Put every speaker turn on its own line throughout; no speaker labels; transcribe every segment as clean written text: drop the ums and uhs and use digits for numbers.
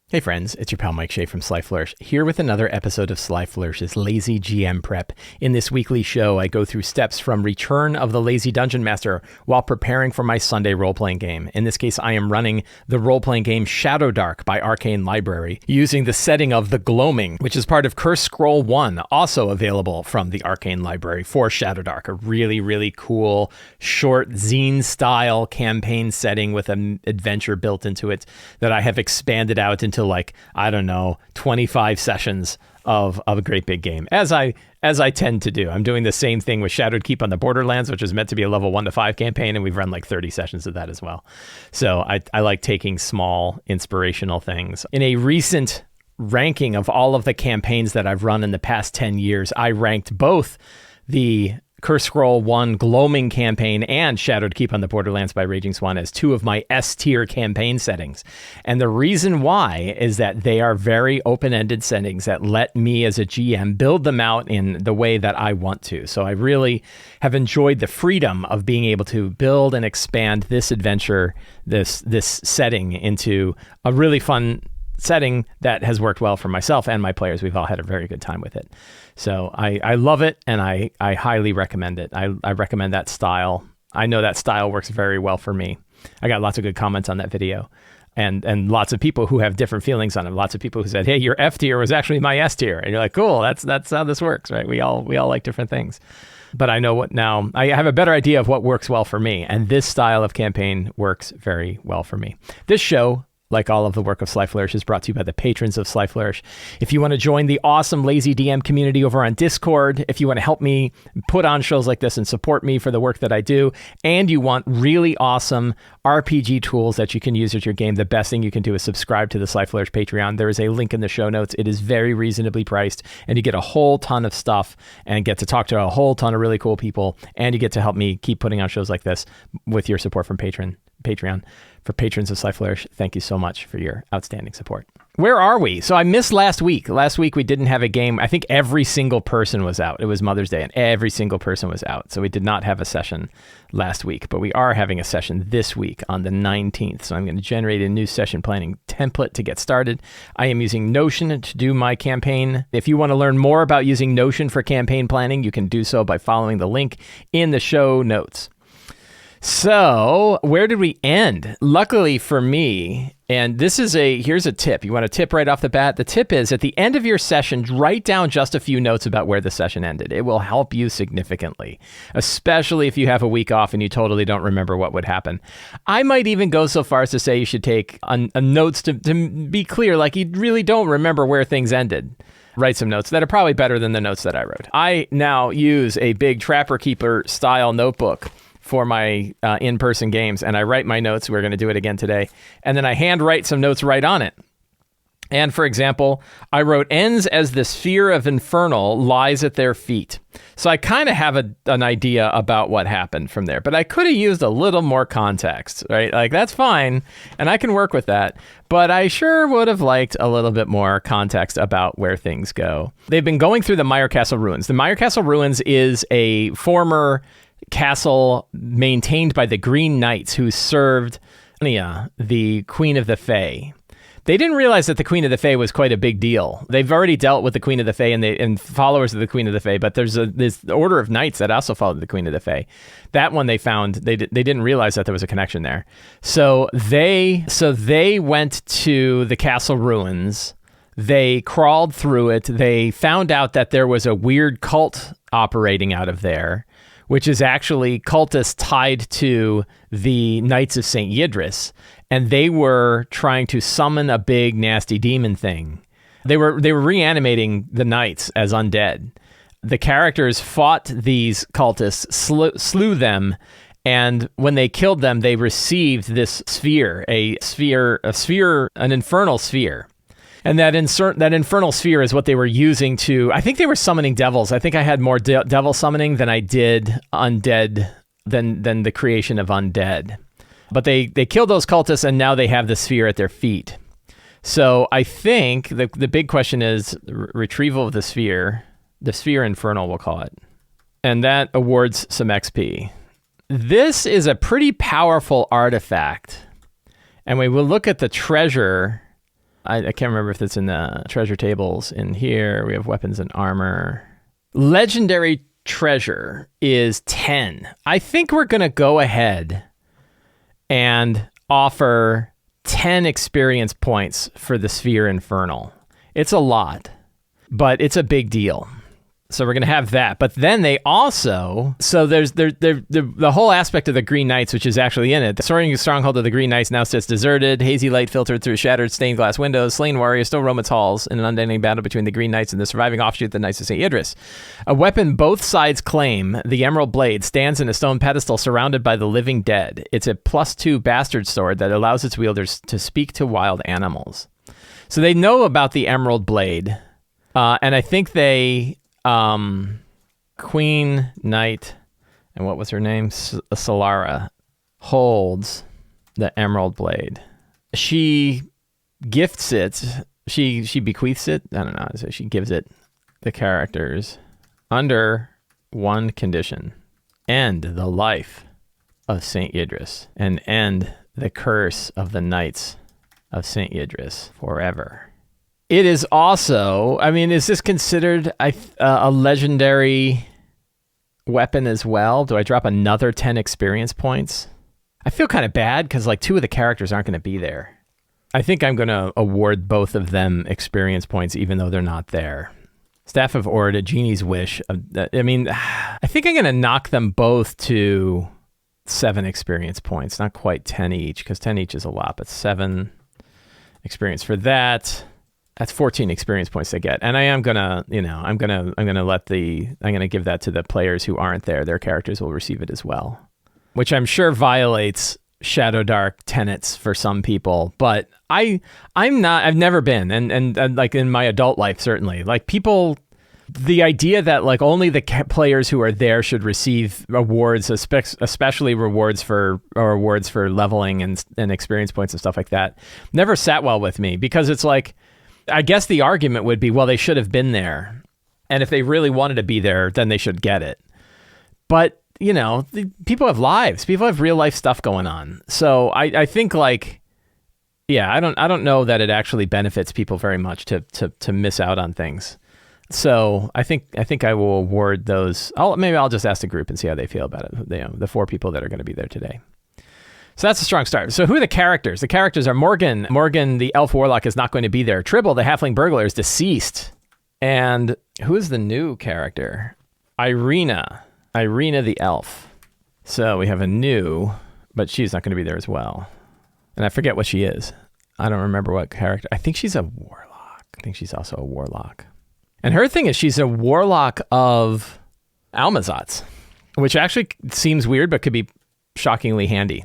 Hey friends, it's your pal Mike Shea from Sly Flourish, here with another episode of Sly Flourish's Lazy GM Prep. In this weekly show, I go through steps from Return of the Lazy Dungeon Master while preparing for my Sunday role-playing game. In this case, I am running the role-playing game Shadowdark by Arcane Library, using the setting of the Gloaming, which is part of Curse Scroll 1, also available from the Arcane Library for Shadowdark. A really, really cool, short zine-style campaign setting with an adventure built into it that I have expanded out into 25 sessions of a great big game, as I tend to do. I'm doing the same thing with Shadowed Keep on the Borderlands, which is meant to be a level 1 to 5 campaign, and we've run like 30 sessions of that as well. So I like taking small inspirational things. In a recent ranking of all of the campaigns that I've run in the past 10 years, I ranked both the Curse Scroll 1 Gloaming campaign and Shadowed Keep on the Borderlands by Raging Swan as two of my S-tier campaign settings. And the reason why is that they are very open-ended settings that let me as a GM build them out in the way that I want to. So I really have enjoyed the freedom of being able to build and expand this adventure, this setting into a really fun setting that has worked well for myself and my players. We've all had a very good time with it. So I love it, and I highly recommend it. I recommend that style. I know that style works very well for me. I got lots of good comments on that video, and lots of people who have different feelings on it. Lots of people who said, hey, your F tier was actually my S tier. And you're like, cool, that's how this works, right? We all like different things. But I know what now. I have a better idea of what works well for me, and this style of campaign works very well for me. This show, like all of the work of Sly Flourish, is brought to you by the patrons of Sly Flourish. If you want to join the awesome Lazy DM community over on Discord, if you want to help me put on shows like this and support me for the work that I do, and you want really awesome RPG tools that you can use at your game, the best thing you can do is subscribe to the Sly Flourish Patreon. There is a link in the show notes. It is very reasonably priced, and you get a whole ton of stuff and get to talk to a whole ton of really cool people, and you get to help me keep putting on shows like this with your support from Patreon. For patrons of Sly Flourish, thank you so much for your outstanding support. Where are we? So I missed last week. Last week we didn't have a game. I think every single person was out. It was Mother's Day, and every single person was out. So we did not have a session last week, but we are having a session this week on the 19th. So I'm going to generate a new session planning template to get started. I am using Notion to do my campaign. If you want to learn more about using Notion for campaign planning, you can do so by following the link in the show notes. So where did we end? Luckily for me, and here's a tip. You want a tip right off the bat? The tip is, at the end of your session, write down just a few notes about where the session ended. It will help you significantly, especially if you have a week off and you totally don't remember what would happen. I might even go so far as to say you should take notes to be clear, like you really don't remember where things ended. Write some notes that are probably better than the notes that I wrote. I now use a big Trapper Keeper style notebook for my in-person games, and I write my notes. We're going to do it again today. And then I handwrite some notes right on it. And for example, I wrote, ends as the sphere of infernal lies at their feet. So I kind of have an idea about what happened from there, but I could have used a little more context, right? Like, that's fine, and I can work with that, but I sure would have liked a little bit more context about where things go. They've been going through the Mire Castle Ruins. The Mire Castle Ruins is a former castle maintained by the Green Knights who served Anya, the Queen of the Fae. They didn't realize that the Queen of the Fae was quite a big deal. They've already dealt with the Queen of the Fae and followers of the Queen of the Fae, but there's this order of knights that also followed the Queen of the Fae. That one they found, they didn't realize that there was a connection there. So they went to the castle ruins. They crawled through it. They found out that there was a weird cult operating out of there, which is actually cultists tied to the Knights of St. Yidris, and they were trying to summon a big, nasty demon thing. They were reanimating the knights as undead. The characters fought these cultists, slew them, and when they killed them, they received this sphere, an infernal sphere. And that infernal sphere is what they were using to, I think they were summoning devils. I think I had more devil summoning than I did undead, than the creation of undead. But they killed those cultists, and now they have the sphere at their feet. So I think the big question is retrieval of the sphere infernal, we'll call it. And that awards some XP. This is a pretty powerful artifact. And we will look at the treasure I can't remember if it's in the treasure tables in here. We have weapons and armor. Legendary treasure is 10. I think we're going to go ahead and offer 10 experience points for the Sphere Infernal. It's a lot, but it's a big deal. So we're going to have that. But then they also, so there's the whole aspect of the Green Knights, which is actually in it. The soaring stronghold of the Green Knights now sits deserted. Hazy light filtered through shattered stained glass windows. Slain warriors still roam its halls in an unending battle between the Green Knights and the surviving offshoot, the Knights of St. Idris. A weapon both sides claim, the Emerald Blade, stands in a stone pedestal surrounded by the living dead. It's a +2 bastard sword that allows its wielders to speak to wild animals. So they know about the Emerald Blade. And I think they... Queen Knight, and what was her name? Solara holds the Emerald Blade. She gifts it. She bequeaths it. I don't know. So she gives it the characters under one condition: end the life of Saint Idris and end the curse of the Knights of Saint Idris forever. It is also, I mean, is this considered a legendary weapon as well? Do I drop another 10 experience points? I feel kind of bad because like 2 of the characters aren't going to be there. I think I'm going to award both of them experience points even though they're not there. Staff of Ord, a Genie's Wish. I mean, I think I'm going to knock them both to 7 experience points. Not quite 10 each because 10 each is a lot, but 7 experience for that. That's 14 experience points they get. And I am gonna, I'm gonna give that to the players who aren't there. Their characters will receive it as well, which I'm sure violates Shadowdark tenets for some people. But I've never been, and like in my adult life, certainly, like people, the idea that like only the players who are there should receive awards, especially rewards for leveling and experience points and stuff like that, never sat well with me because it's like, I guess the argument would be, well, they should have been there. And if they really wanted to be there, then they should get it. But, people have lives. People have real life stuff going on. So I think like, yeah, I don't know that it actually benefits people very much to miss out on things. So I think I will award those. Maybe I'll just ask the group and see how they feel about it. The 4 people that are going to be there today. So that's a strong start. So who are the characters? The characters are Morgan. Morgan, the elf warlock, is not going to be there. Tribble, the halfling burglar, is deceased. And who is the new character? Irina the elf. So we have a new, but she's not going to be there as well. And I forget what she is. I don't remember what character. I think she's a warlock. I think she's also a warlock. And her thing is she's a warlock of Almazats, which actually seems weird, but could be shockingly handy.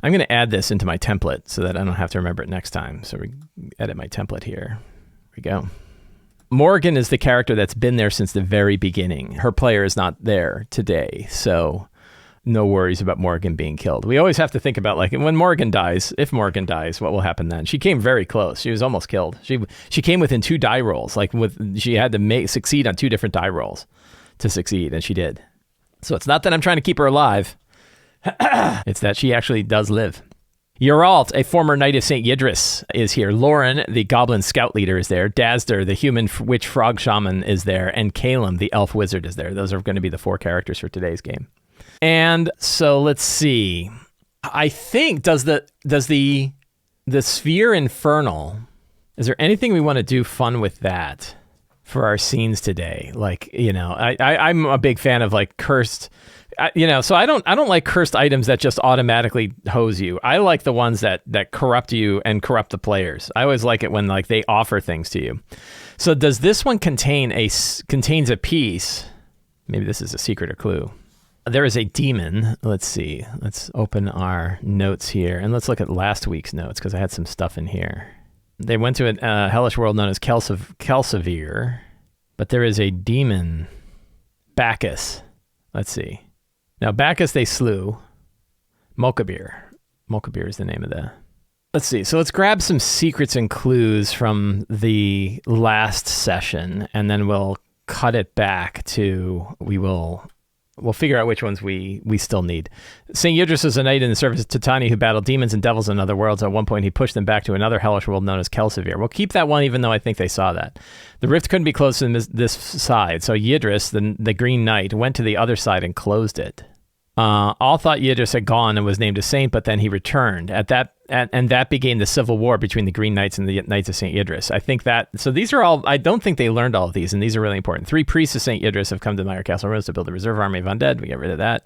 I'm going to add this into my template so that I don't have to remember it next time. So we edit my template here. Here we go. Morgan is the character that's been there since the very beginning. Her player is not there today, so no worries about Morgan being killed. We always have to think about like when Morgan dies, if Morgan dies, what will happen then? She came very close. She was almost killed. She came within 2 die rolls. She had to succeed on 2 different die rolls to succeed, and she did. So it's not that I'm trying to keep her alive. It's that she actually does live. Uralt, a former knight of St. Yidris, is here. Lauren, the goblin scout leader, is there. Dazder, the human witch frog shaman, is there. And Calum, the elf wizard, is there. Those are going to be the 4 characters for today's game. And so let's see. I think, does the Sphere Infernal, is there anything we want to do fun with that for our scenes today? Like, I'm a big fan of like cursed... so I don't like cursed items that just automatically hose you. I like the ones that corrupt you and corrupt the players. I always like it when like they offer things to you. So does this one contains a piece? Maybe this is a secret or clue. There is a demon. Let's see. Let's open our notes here and let's look at last week's notes because I had some stuff in here. They went to a hellish world known as Kelsavir, but there is a demon, Bacchus. Let's see. Now, Bacchus they slew. Mokabir. Mokabir is the name of the... Let's see. So let's grab some secrets and clues from the last session, and then we'll cut it back to... We will We'll figure out which ones we still need. St. Yidris is a knight in the service of Titania who battled demons and devils in other worlds. At one point, he pushed them back to another hellish world known as Kelsevere. We'll keep that one, even though I think they saw that. The rift couldn't be closed in this side, so Yidris, the Green Knight, went to the other side and closed it. All thought Yidris had gone and was named a saint, but then he returned. And that began the civil war between the Green Knights and the Knights of St. Yidris. I think that, so these are all, I don't think they learned all of these, and these are really important. 3 priests of St. Yidris have come to Meyer Castle Ruins to build a reserve army of undead. We get rid of that.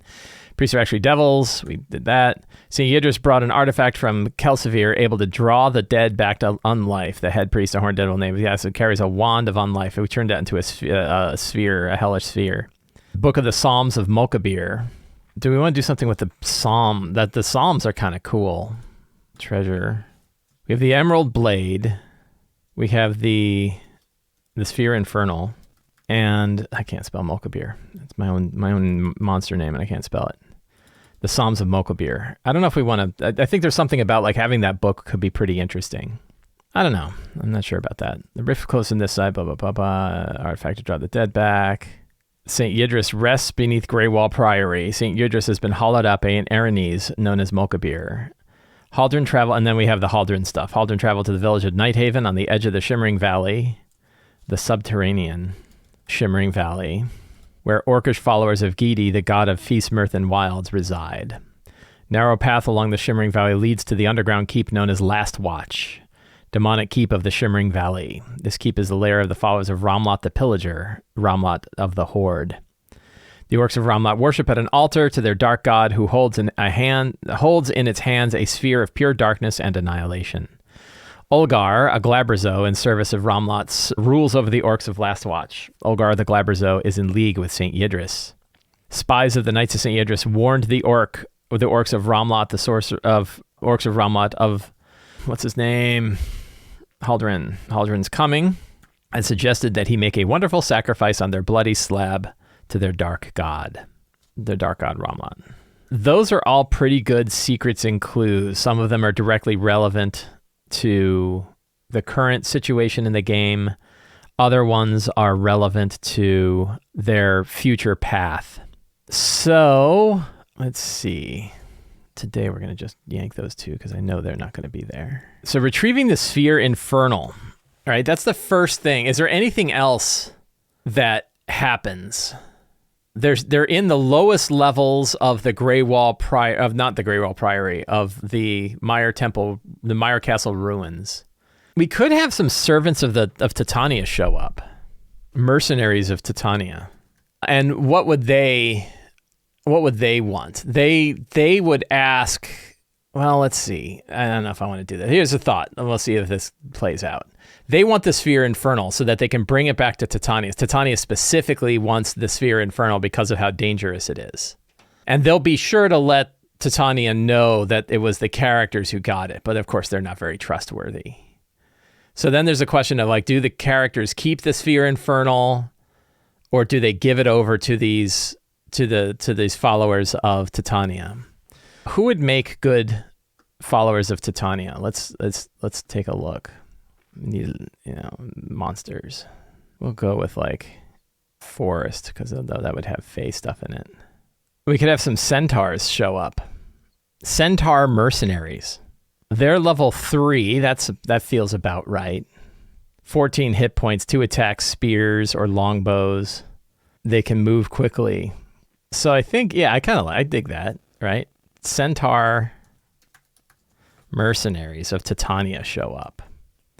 Priests are actually devils. We did that. St. Yidris brought an artifact from Kelsevere, able to draw the dead back to unlife. The head priest, a horned dead will name it. Yes, it carries a wand of unlife. We turned that into a sphere, a hellish sphere. Book of the Psalms of Molkabir. Do we want to do something with the psalm? That the psalms are kind of cool. Treasure. We have the Emerald Blade. We have the Sphere Infernal. And I can't spell Molkabir. It's my own monster name, and I can't spell it. The Psalms of Molkabir. I don't know if we want to... I think there's something about like having that book could be pretty interesting. I don't know. I'm not sure about that. The rift close on this side, blah, blah, blah, blah. Artifact to draw the dead back. St. Yidris rests beneath Greywall Priory. St. Yidris has been hollowed up in Aranese, known as Molkabir. Haldren travel, and then we have the Haldren stuff. Haldren traveled to the village of Nighthaven on the edge of the Shimmering Valley, the subterranean Shimmering Valley, where orcish followers of Gedi, the god of feast, mirth, and wilds, reside. Narrow path along the Shimmering Valley leads to the underground keep known as Last Watch, demonic keep of the Shimmering Valley. This keep is the lair of the followers of Ramlot the Pillager, Ramlot of the Horde. The orcs of Ramlot worship at an altar to their dark god who holds in its hands a sphere of pure darkness and annihilation. Olgar, a Glabrazo in service of Ramlot, rules over the orcs of Last Watch. Olgar the Glabrazo is in league with St. Yidris. Spies of the Knights of St. Yidris warned the orcs of Ramlot, the source of orcs of Ramlot of, what's his name? Haldren's coming, and suggested that he make a wonderful sacrifice on their bloody slab to their dark god Ramlot. Those are all pretty good secrets and clues. Some of them are directly relevant to the current situation in the game. Other ones are relevant to their future path. So, let's see. Today we're going to just yank those two because I know they're not going to be there. So retrieving the Sphere Infernal. All right, that's the first thing. Is there anything else that happens? They're in the lowest levels of the Greywall Priory, of the Meyer Temple, the Meyer Castle ruins. We could have some servants of Titania show up. Mercenaries of Titania. And what would they want? They would ask, well, let's see. I don't know if I want to do that. Here's a thought, and we'll see if this plays out. They want the Sphere Infernal so that they can bring it back to Titania. Titania specifically wants the Sphere Infernal because of how dangerous it is. And they'll be sure to let Titania know that it was the characters who got it, but of course they're not very trustworthy. So then there's a question of like, do the characters keep the Sphere Infernal, or do they give it over to these followers of Titania? Who would make good followers of Titania? Let's take a look. We need, monsters. We'll go with like forest because that would have Fey stuff in it. We could have some centaurs show up. Centaur mercenaries. They're level 3. That feels about right. 14 hit points, 2 attacks, spears or longbows. They can move quickly. So I think, I dig that, right? Centaur mercenaries of Titania show up.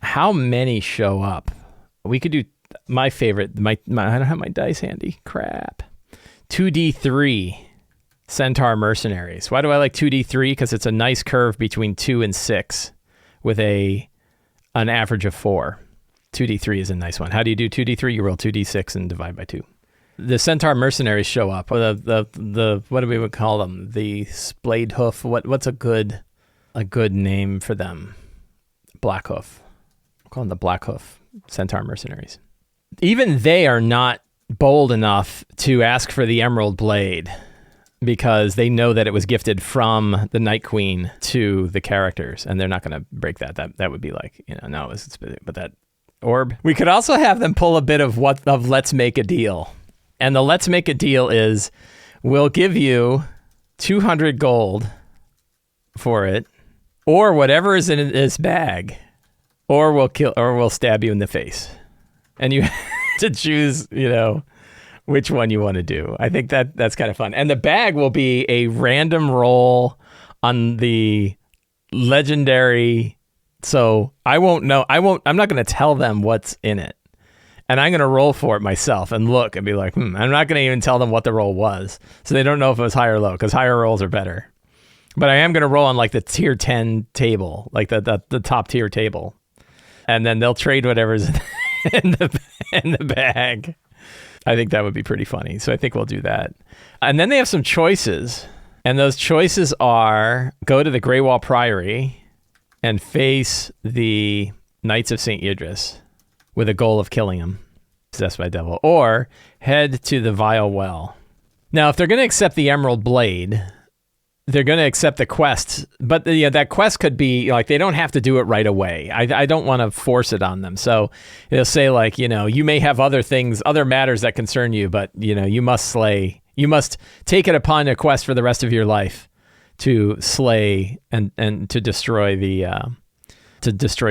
How many show up? We could do my favorite. I don't have my dice handy. Crap. 2d3 Centaur mercenaries. Why do I like 2d3? Because it's a nice curve between 2 and 6 with an average of 4. 2d3 is a nice one. How do you do 2d3? You roll 2d6 and divide by 2. The Centaur mercenaries show up. The what do we would call them? The splayed hoof. What's a good name for them? Black hoof. Call them the Black Hoof Centaur mercenaries. Even they are not bold enough to ask for the Emerald Blade because they know that it was gifted from the Night Queen to the characters, and they're not going to break that. That would be like, but that orb. We could also have them pull a bit of Let's Make a Deal. And the Let's Make a Deal is, we'll give you 200 gold for it, or whatever is in this bag, or we'll stab you in the face. And you have to choose, which one you want to do. I think that's kind of fun. And the bag will be a random roll on the legendary. So I'm not going to tell them what's in it. And I'm going to roll for it myself and look and be like, I'm not going to even tell them what the roll was. So they don't know if it was high or low, because higher rolls are better. But I am going to roll on like the tier 10 table, like the top tier table. And then they'll trade whatever's in the bag. I think that would be pretty funny. So I think we'll do that. And then they have some choices. And those choices are go to the Greywall Priory and face the Knights of St. Idris with a goal of killing them, possessed by devil, or head to the Vile Well. Now, if they're going to accept the Emerald Blade, they're going to accept the quest, but that quest could be like, they don't have to do it right away. I don't want to force it on them. So they'll say like, you may have other matters that concern you, but you must take it upon a quest for the rest of your life to slay and to destroy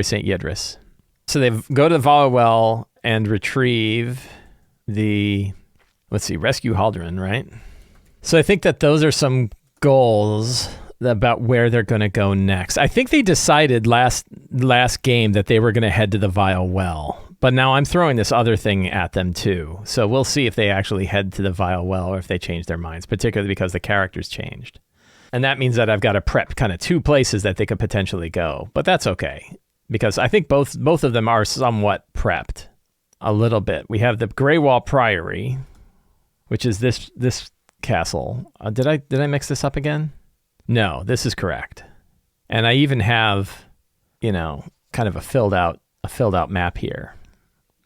St. Idris. So they go to the Vile Well and retrieve rescue Haldren, right? So I think that those are some goals about where they're going to go next. I think they decided last game that they were going to head to the Vile Well, but now I'm throwing this other thing at them too. So we'll see if they actually head to the Vile Well or if they change their minds, particularly because the characters changed. And that means that I've got to prep kind of two places that they could potentially go, but that's okay because I think both of them are somewhat prepped a little bit. We have the Greywall Priory, which is this castle. Did I mix this up again? No, this is correct. And I even have, kind of a filled out map here,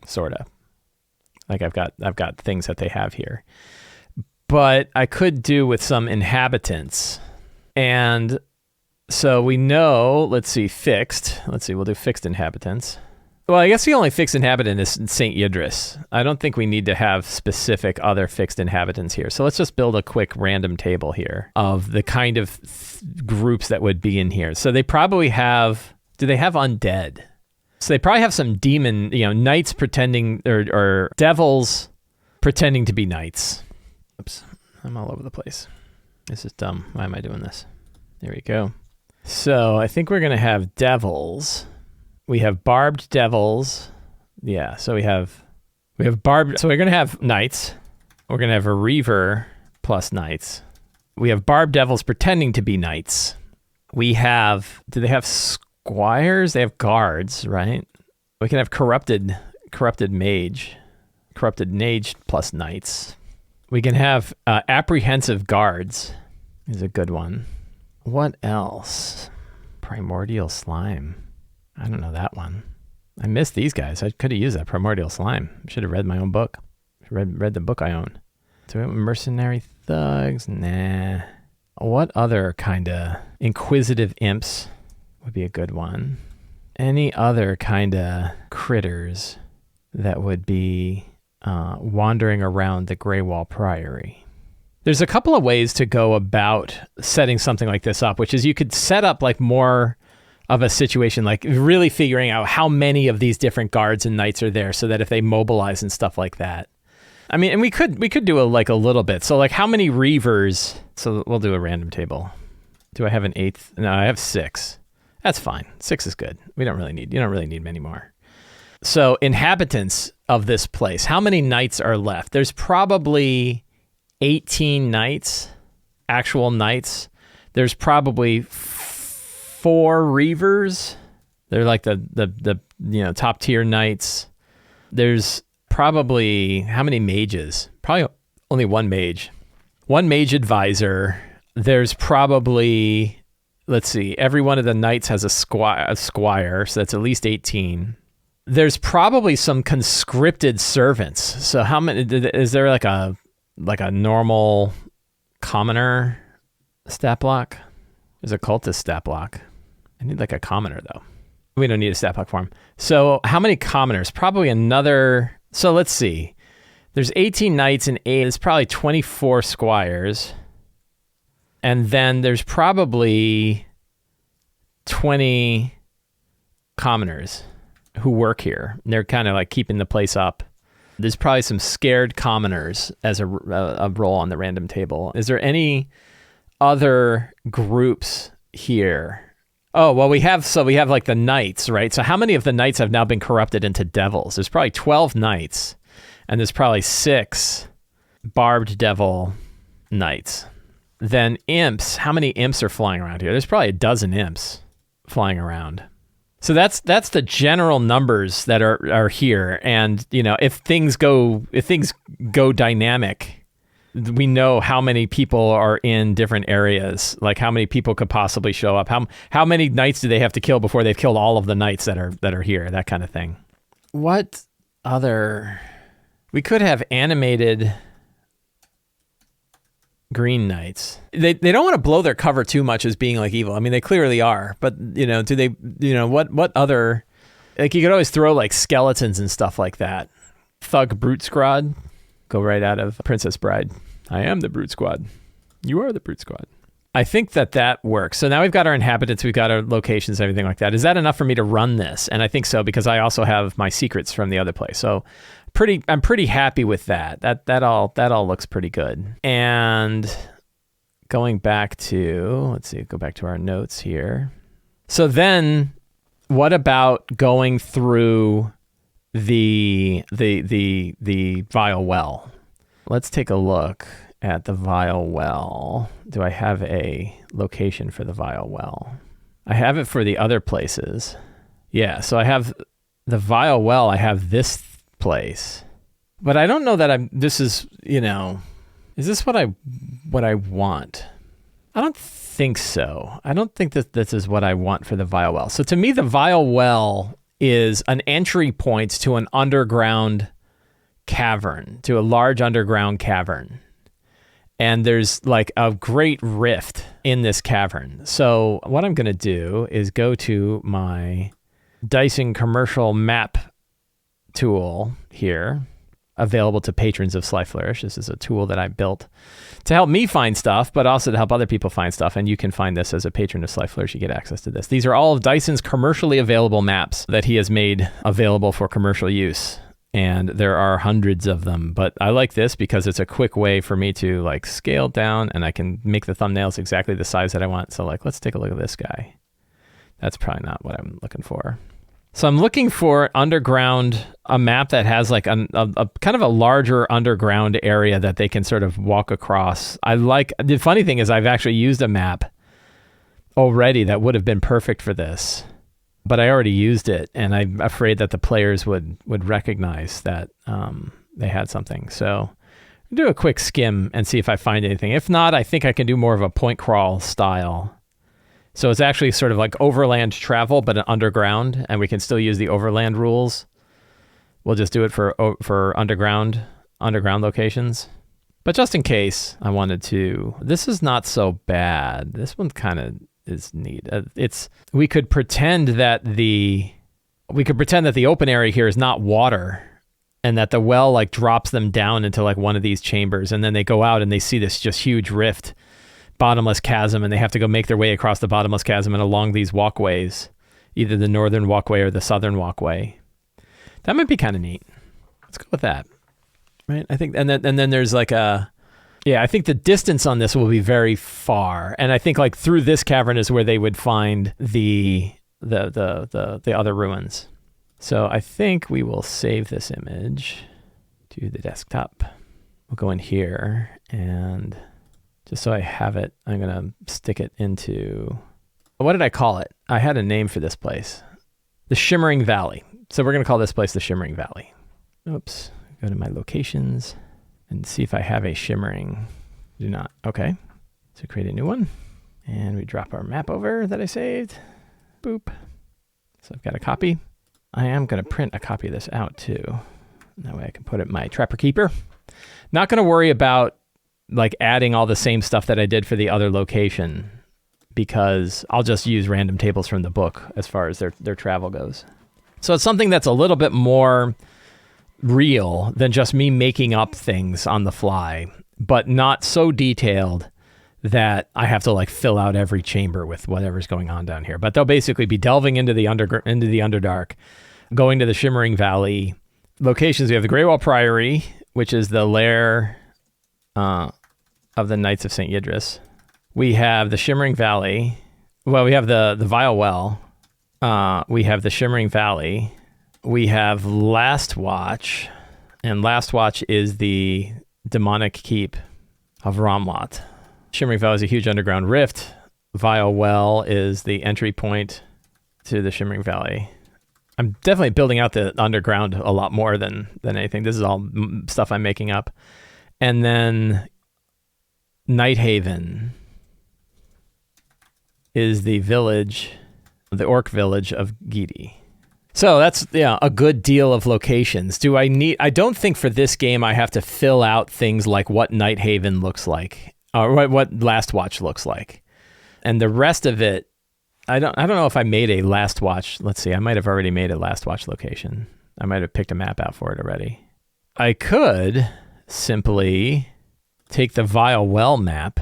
sort of. Like I've got things that they have here. But I could do with some inhabitants. And so we know, fixed. We'll do fixed inhabitants. Well, I guess the only fixed inhabitant is St. Idris. I don't think we need to have specific other fixed inhabitants here. So let's just build a quick random table here of the kind of groups that would be in here. So they probably do they have undead? So they probably have some demon, knights pretending, or devils pretending to be knights. Oops, I'm all over the place. This is dumb. Why am I doing this? There we go. So I think we're going to have devils. We have barbed devils. Yeah, so we have barbed. So we're going to have knights. We're going to have a reaver plus knights. We have barbed devils pretending to be knights. Do they have squires? They have guards, right? We can have corrupted mage plus knights. We can have apprehensive guards is a good one. What else? Primordial slime. I don't know that one. I missed these guys. I could have used that primordial slime. Should have read my own book. Read the book I own. Do we have mercenary thugs? Nah. What other kind of inquisitive imps would be a good one? Any other kind of critters that would be wandering around the Greywall Priory? There's a couple of ways to go about setting something like this up, which is you could set up like more of a situation, like really figuring out how many of these different guards and knights are there so that if they mobilize and stuff like that. I mean, and we could do a little bit. So like how many reavers? So we'll do a random table. Do I have an eighth? No, I have 6. That's fine. 6 is good. You don't really need many more. So inhabitants of this place, how many knights are left? There's probably 18 knights, actual knights. There's probably 4 reavers. They're like the top tier knights. There's probably how many mages? Probably only one mage. One mage advisor. There's probably, every one of the knights has a squire, so that's at least 18. There's probably some conscripted servants. So how many is there like a normal commoner stat block? There's a cultist stat block. I need like a commoner though. We don't need a stat block for him. So how many commoners? Probably another. So let's see. There's 18 knights and 8. There's probably 24 squires. And then there's probably 20 commoners who work here. They're kind of like keeping the place up. There's probably some scared commoners as a roll on the random table. Is there any other groups here? Oh, well, we have like the knights, right? So how many of the knights have now been corrupted into devils? There's probably 12 knights, and there's probably 6 barbed devil knights. Then imps, how many imps are flying around here? There's probably a dozen imps flying around. So that's the general numbers that are here. And, you know, if things go dynamic, we know how many people are in different areas, like how many people could possibly show up. How many knights do they have to kill before they've killed all of the knights that are here, that kind of thing. What other... We could have animated green knights. They don't want to blow their cover too much as being like evil. I mean, they clearly are, but you know, do they, you know, what other, like you could always throw like skeletons and stuff like that. Thug Brute Squad, go right out of Princess Bride. I am the Brute Squad. You are the Brute Squad. I think that works. So now we've got our inhabitants, we've got our locations, everything like that. Is that enough for me to run this? And I think so, because I also have my secrets from the other place. So I'm pretty happy with that. That all looks pretty good. And going back to, let's see, go back to our notes here. So then what about going through the Vile Well? Let's take a look at the Vile Well. Do I have a location for the Vile Well? I have it for the other places. Yeah, so I have the Vile Well. I have this place, but I don't know that this is, you know, is this what I want? I don't think so. I don't think that this is what I want for the Vile Well. So to me, the Vile Well is an entry point to an underground cavern, to a large underground cavern. And there's like a great rift in this cavern. So what I'm going to do is go to my Dyson commercial map tool here, available to patrons of Sly Flourish. This is a tool that I built to help me find stuff, but also to help other people find stuff. And you can find this as a patron of Sly Flourish. You get access to this. These are all of Dyson's commercially available maps that he has made available for commercial use. And there are hundreds of them, but I like this because it's a quick way for me to like scale down, and I can make the thumbnails exactly the size that I want. So like, let's take a look at this guy. That's probably not what I'm looking for. So I'm looking for a map that has like a kind of a larger underground area that they can sort of walk across. The funny thing is I've actually used a map already that would have been perfect for this, but I already used it, and I'm afraid that the players would recognize that they had something. So I'll do a quick skim and see if I find anything. If not, I think I can do more of a point crawl style. So it's actually sort of like overland travel, but underground, and we can still use the overland rules. We'll just do it for underground locations. But just in case I wanted to, this is not so bad. This one kind of is neat. We could pretend that the open area here is not water, and that the well like drops them down into like one of these chambers, and then they go out and they see this just huge rift, bottomless chasm, and they have to go make their way across the bottomless chasm and along these walkways, either the northern walkway or the southern walkway. That might be kind of neat. Let's go with that. Right? I think, and then there's like I think the distance on this will be very far, and I think like through this cavern is where they would find the other ruins. So I think we will save this image to the desktop. We'll go in here, and just so I have it, I'm gonna stick it into, what did I call it? I had a name for this place, the Shimmering Valley. So we're gonna call this place the Shimmering Valley. Oops. Go to my locations and see if I have a shimmering. Do not. Okay. So create a new one, and we drop our map over that I saved. Boop. So I've got a copy. I am going to print a copy of this out too. That way I can put it in my Trapper Keeper. Not going to worry about like adding all the same stuff that I did for the other location, because I'll just use random tables from the book as far as their travel goes. So it's something that's a little bit more real than just me making up things on the fly, but not so detailed that I have to like fill out every chamber with whatever's going on down here. But they'll basically be delving into the Underdark, going to the Shimmering Valley locations. We have the Greywall Priory, which is the lair of the Knights of St. Yidris. We have the Shimmering Valley. Well, we have the Vile Well. We have the Shimmering Valley. We have Last Watch. And Last Watch is the demonic keep of Ramlat. Shimmering Valley is a huge underground rift. Vile Well is the entry point to the Shimmering Valley. I'm definitely building out the underground a lot more than anything. This is all stuff I'm making up. And then Nighthaven is the village, the orc village of Gidi. So that's a good deal of locations. I don't think for this game I have to fill out things like what Nighthaven looks like, or what Last Watch looks like. And the rest of it, I don't know if I made a Last Watch. Let's see, I might have already made a Last Watch location. I might have picked a map out for it already. I could simply take the Vile Well map,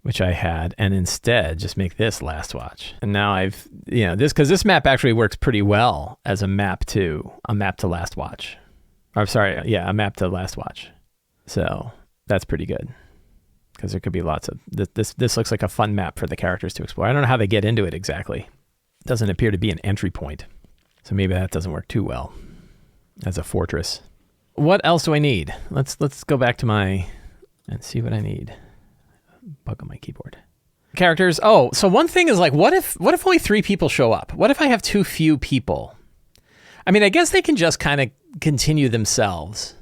which I had, and instead just make this Last Watch. And now this map actually works pretty well as a map to Last Watch. Or sorry, a map to Last Watch. So that's pretty good. Because there could be lots of this looks like a fun map for the characters to explore. I don't know how they get into it exactly. It doesn't appear to be an entry point. So maybe that doesn't work too well as a fortress. What else do I need? Let's go back to and see what I need. Bug on my keyboard. Characters. Oh, so one thing is like, what if only 3 people show up? What if I have too few people? I mean, I guess they can just kind of continue themselves.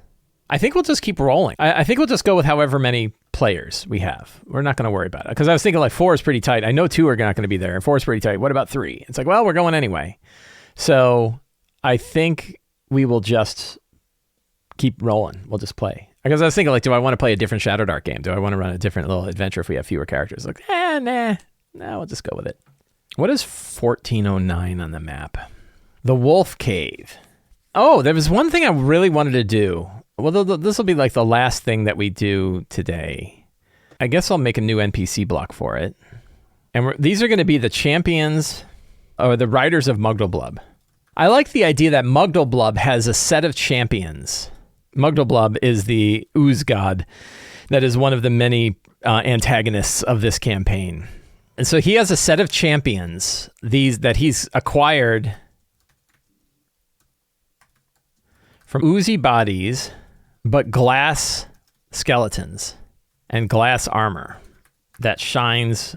I think we'll just keep rolling. I think we'll just go with however many players we have. We're not going to worry about it. Because I was thinking like 4 is pretty tight. I know 2 are not going to be there. 4 is pretty tight. What about 3? It's like, well, we're going anyway. So I think we will just keep rolling. We'll just play. Because I was thinking like, do I want to play a different Shadowdark game? Do I want to run a different little adventure if we have fewer characters? Like, nah, we'll just go with it. What is 1409 on the map? The Wolf Cave. Oh, there was one thing I really wanted to do. Well, this will be like the last thing that we do today. I guess I'll make a new NPC block for it. And these are going to be the champions or the riders of Mugdalblub. I like the idea that Mugdalblub has a set of champions. Mugdalblub is the ooze god that is one of the many antagonists of this campaign. And so he has a set of champions that he's acquired from oozy bodies, but glass skeletons and glass armor that shines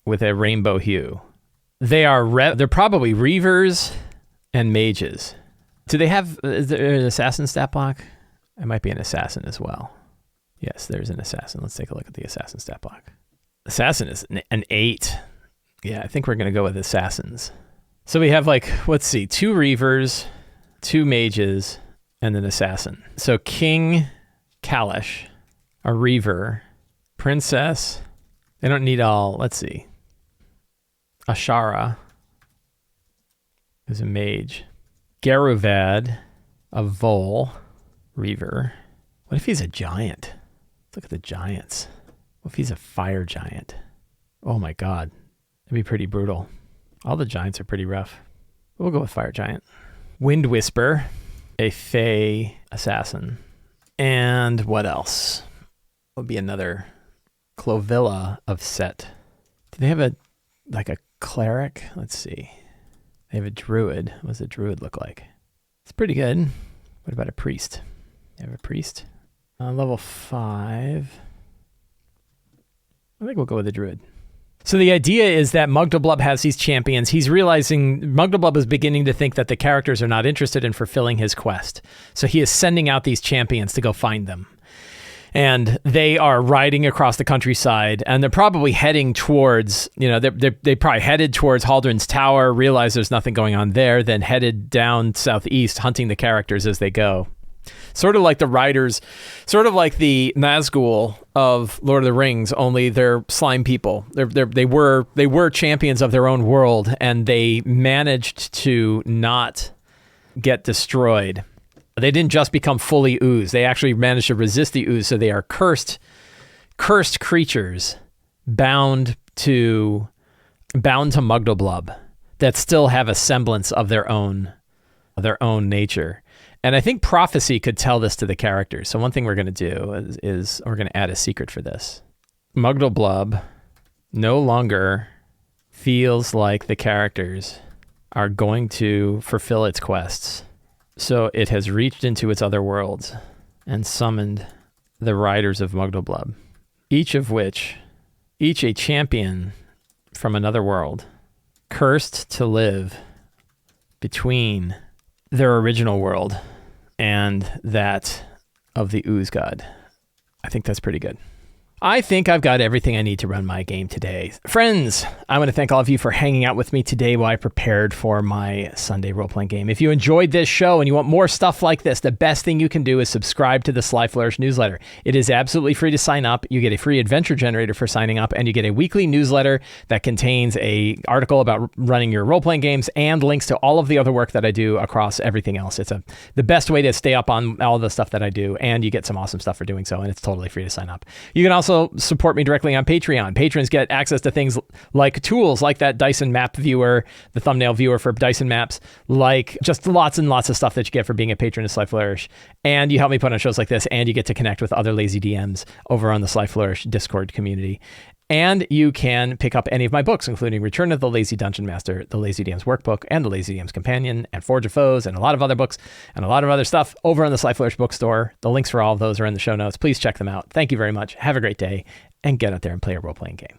with a rainbow hue. They're probably reavers and mages. Do they have is there an assassin stat block? It might be an assassin as well. Yes, there's an assassin. Let's take a look at the assassin stat block. Assassin is an 8. Yeah, I think we're going to go with assassins. So we have 2 reavers, 2 mages, and an assassin. So King Kalash, a reaver, princess. They don't need all. Let's see. Ashara is a mage. Garuvad, a Vol, reaver. What if he's a giant? Let's look at the giants. What if he's a fire giant? Oh my God. That'd be pretty brutal. All the giants are pretty rough. We'll go with fire giant. Wind Whisper, a Fey assassin. And what else? Would be another Clovilla of Set. Do they have a cleric? Let's see. They have a druid. What does a druid look like? It's pretty good. What about a priest? They have a priest. Level 5. I think we'll go with a druid. So the idea is that Mugdalblub has these champions. He's realizing Mugdalblub is beginning to think that the characters are not interested in fulfilling his quest. So he is sending out these champions to go find them. And they are riding across the countryside, and they're probably heading towards, they probably headed towards Haldren's Tower, realize there's nothing going on there, then headed down southeast, hunting the characters as they go. Sort of like the riders, sort of like the Nazgul of Lord of the Rings, only they're slime people. They were champions of their own world, and they managed to not get destroyed They didn't just become fully ooze. They actually managed to resist the ooze, so they are cursed creatures bound to Mugdalblub that still have a semblance of their own nature. And I think prophecy could tell this to the characters. So one thing we're going to do is we're going to add a secret for this. Mugdalblub no longer feels like the characters are going to fulfill its quests. So it has reached into its other worlds and summoned the riders of Mugdalblub, each a champion from another world, cursed to live between their original world and that of the ooze god. I think that's pretty good. I think I've got everything I need to run my game today. Friends, I want to thank all of you for hanging out with me today while I prepared for my Sunday role-playing game. If you enjoyed this show and you want more stuff like this, the best thing you can do is subscribe to the Sly Flourish newsletter. It is absolutely free to sign up. You get a free adventure generator for signing up, and you get a weekly newsletter that contains an article about running your role-playing games and links to all of the other work that I do across everything else. It's the best way to stay up on all the stuff that I do, and you get some awesome stuff for doing so, and it's totally free to sign up. You can also support me directly on Patreon. Patrons get access to things like tools like that Dyson map viewer, the thumbnail viewer for Dyson maps, like just lots and lots of stuff that you get for being a patron of Sly Flourish. And you help me put on shows like this, and you get to connect with other lazy DMs over on the Sly Flourish Discord community. And you can pick up any of my books, including Return of the Lazy Dungeon Master, the Lazy DM's Workbook, and the Lazy DM's Companion, and Forge of Foes, and a lot of other books, and a lot of other stuff over on the Sly Flourish bookstore. The links for all of those are in the show notes. Please check them out. Thank you very much. Have a great day, and get out there and play a role-playing game.